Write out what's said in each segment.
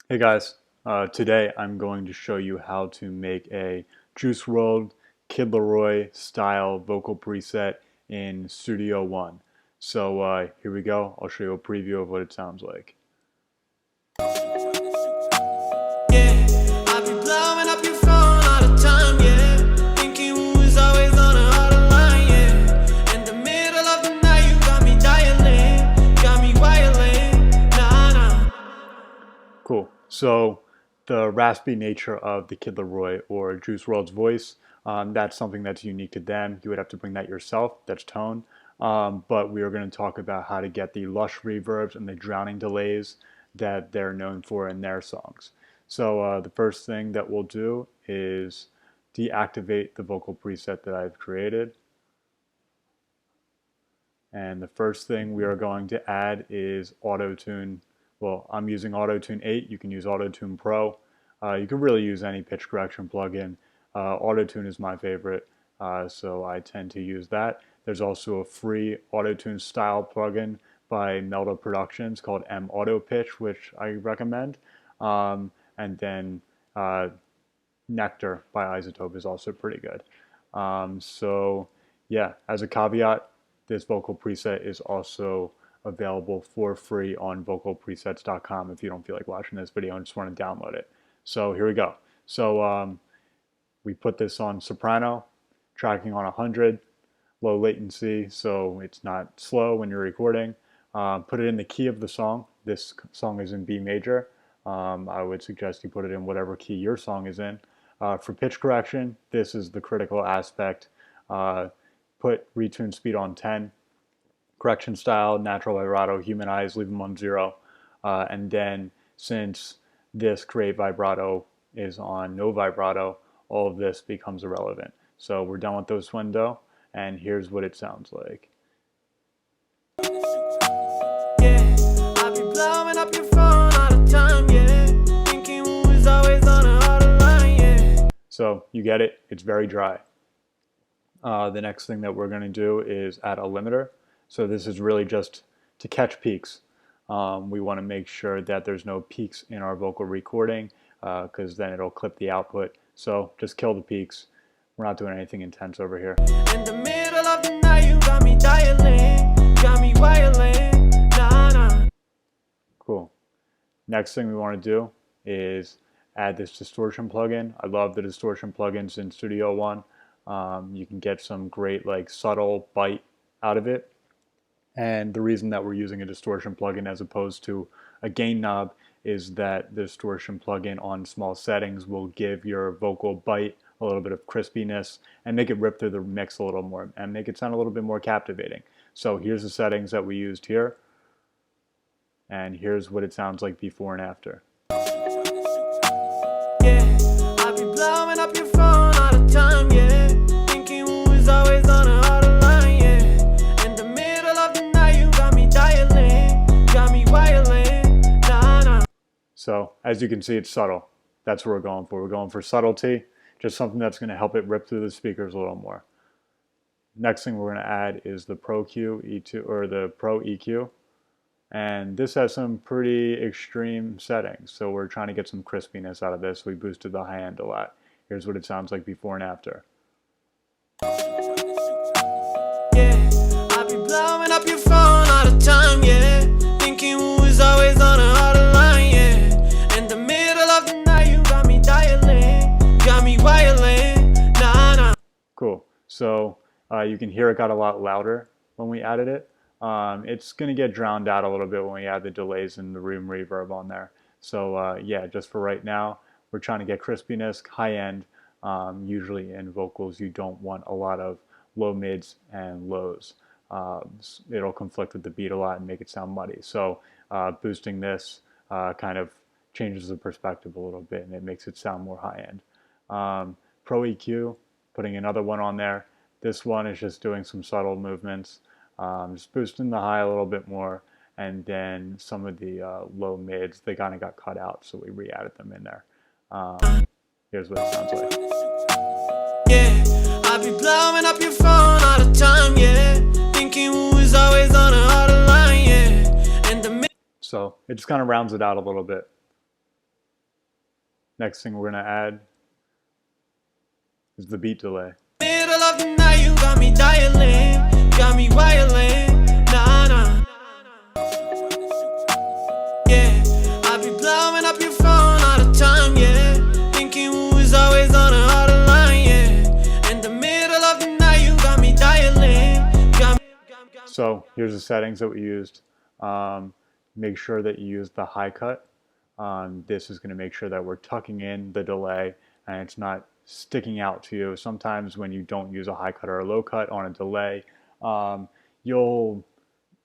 Hey guys, today I'm going to show you how to make a Juice Wrld Kid Laroi style vocal preset in Studio One. So here we go. I'll show you a preview of what it sounds like. Cool. So the raspy nature of the Kid Laroi or Juice Wrld's voice, that's something that's unique to them. You would have to bring that yourself. That's tone. But we are going to talk about how to get the lush reverbs and the drowning delays that they're known for in their songs. So the first thing that we'll do is deactivate the vocal preset that I've created. And the first thing we are going to add is Autotune. Well, I'm using Autotune 8. You can use Autotune Pro. You can really use any pitch correction plugin. Autotune is my favorite, so I tend to use that. There's also a free Autotune style plugin by Melda Productions called M Auto Pitch, which I recommend. And then Nectar by Isotope is also pretty good. So yeah, as a caveat, this vocal preset is also available for free on vocalpresets.com if you don't feel like watching this video and just want to download it. So here we go. So we put this on soprano, tracking on 100, low latency, so it's not slow when you're recording. Put it in the key of the song. This song is in B major. I would suggest you put it in whatever key your song is in. For pitch correction, this is the critical aspect. Put retune speed on 10. Correction style, natural vibrato, humanize, leave them on 0. And then since this create vibrato is on no vibrato, all of this becomes irrelevant. So we're done with this window, and here's what it sounds like. So you get it, it's very dry. The next thing that we're going to do is add a limiter. So this is really just to catch peaks. We want to make sure that there's no peaks in our vocal recording because then it'll clip the output. So just kill the peaks. We're not doing anything intense over here. In the middle of the night, you got me dialing, got me wiring, nah, nah. Cool. Next thing we want to do is add this distortion plugin. I love the distortion plugins in Studio One. You can get some great like subtle bite out of it. And the reason that we're using a distortion plugin as opposed to a gain knob is that the distortion plugin on small settings will give your vocal bite a little bit of crispiness and make it rip through the mix a little more and make it sound a little bit more captivating. So here's the settings that we used here. And here's what it sounds like before and after. Yeah, I'll be blowing up your phone all the time, yeah. Thinking who's always on a other line, yeah. In the middle of the night, you got me dialing, got me wiring, nah, nah. So as you can see, it's subtle. That's what we're going for. We're going for subtlety, just something that's going to help it rip through the speakers a little more. Next thing we're going to add is the Pro Q E2 or the Pro EQ. And this has some pretty extreme settings, so we're trying to get some crispiness out of this. We boosted the high end a lot. Here's what it sounds like before and after. Yeah, I'll be blowing up your phone all the time, yeah. Thinking who's always on a other line, yeah. In the middle of the night, you got me dialing, got me wiring, nah, nah. Cool. So you can hear it got a lot louder when we added it. It's going to get drowned out a little bit when we add the delays and the room reverb on there. So yeah, just for right now, we're trying to get crispiness, high end. Usually in vocals, you don't want a lot of low mids and lows. It'll conflict with the beat a lot and make it sound muddy. So boosting this kind of changes the perspective a little bit and it makes it sound more high end. Pro EQ, putting another one on there. This one is just doing some subtle movements. Just boosting the high a little bit more, and then some of the low mids, they kind of got cut out, so we re-added them in there. Here's what it sounds like. Yeah, I'll be blowing up your phone all the time, yeah. Thinking who's always on a other line, yeah. So it just kind of rounds it out a little bit. Next thing we're going to add is the beat delay. Middle of the night, you got me dialing, got me wiring, nah nah. Yeah, I be blowing up your phone all the time, yeah. Thinking who is always on the other line, yeah. In the middle of the night, you got me dialing, got me. So here's the settings that we used. Make sure that you use the high cut. This is going to make sure that we're tucking in the delay and it's not sticking out to you. Sometimes when you don't use a high cut or a low cut on a delay, um, you'll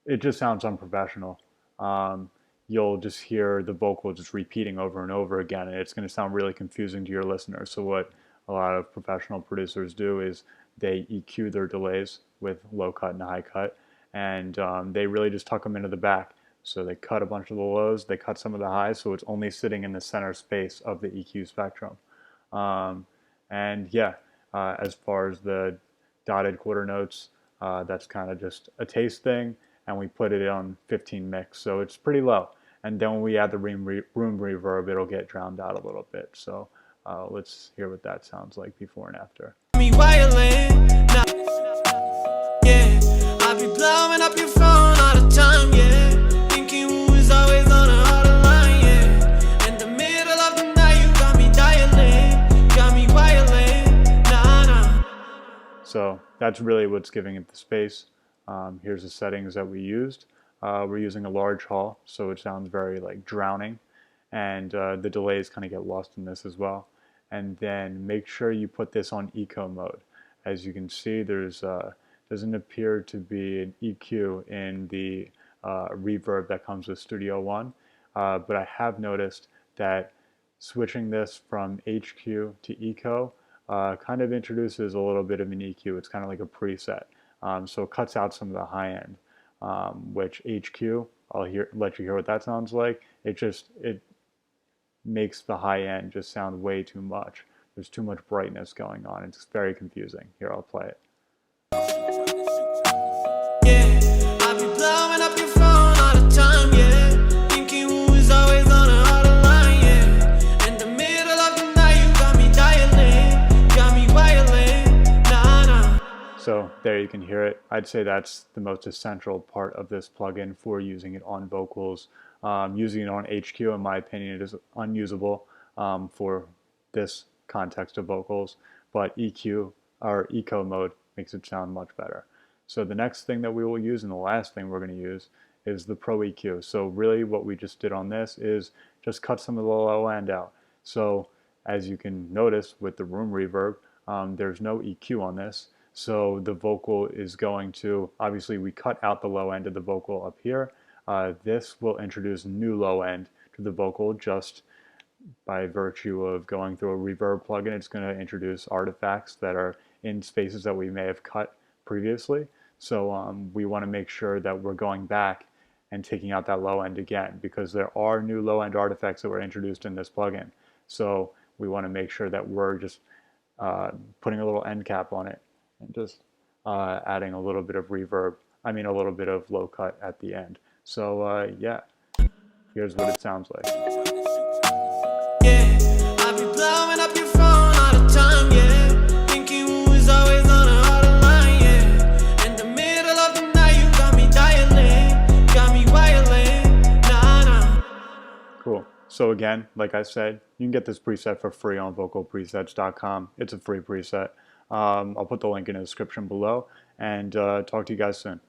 it just sounds unprofessional. Um, you'll just hear the vocal just repeating over and over again, and it's going to sound really confusing to your listeners. So what a lot of professional producers do is they EQ their delays with low cut and high cut, and they really just tuck them into the back. So they cut a bunch of the lows, they cut some of the highs, so it's only sitting in the center space of the EQ spectrum. Um, and yeah, as far as the dotted quarter notes, that's kind of just a taste thing, and we put it on 15 mix, so it's pretty low. And then when we add the room reverb, it'll get drowned out a little bit. So let's hear what that sounds like before and after. Me violin, nah. Yeah, I be blowing up your phone all the time, yeah. Thinking who is always on the other line, yeah. In the middle of the night, you got me dialing, got me violin, nah nah. So that's really what's giving it the space. Here's the settings that we used. We're using a large hall, so it sounds very like drowning, and the delays kind of get lost in this as well. And then make sure you put this on eco mode. As you can see, there's doesn't appear to be an EQ in the reverb that comes with Studio One, but I have noticed that switching this from HQ to eco kind of introduces a little bit of an EQ. It's kind of like a preset, so it cuts out some of the high end. Which HQ, let you hear what that sounds like. It makes the high end just sound way too much. There's too much brightness going on. It's very confusing. Here, I'll play it. Yeah, I be blowing up your phone all the time, yeah. Thinking who is always on the other line, yeah. In the middle of the night, you got me dialing, got me violin, nah nah. So there you can hear it. I'd say that's the most essential part of this plugin for using it on vocals. Using it on HQ, in my opinion, it is unusable for this context of vocals, but EQ or eco mode makes it sound much better. So the next thing that we will use, and the last thing we're going to use, is the Pro EQ. So really what we just did on this is just cut some of the low end out. So as you can notice with the room reverb, there's no EQ on this. So the vocal is going to, obviously we cut out the low end of the vocal up here. This will introduce new low end to the vocal just by virtue of going through a reverb plugin. It's going to introduce artifacts that are in spaces that we may have cut previously. So we want to make sure that we're going back and taking out that low end again, because there are new low end artifacts that were introduced in this plugin. So we want to make sure that we're just putting a little end cap on it and just adding a little bit of reverb, a little bit of low cut at the end. So yeah, here's what it sounds like. Yeah, I be blowing up your phone all the time, yeah. Thinking who is always on the other line, yeah. In the middle of the night, you got me dialing, got me violin, nah nah. Cool. So again, like I said, you can get this preset for free on vocalpresets.com. It's a free preset. I'll put the link in the description below, and talk to you guys soon.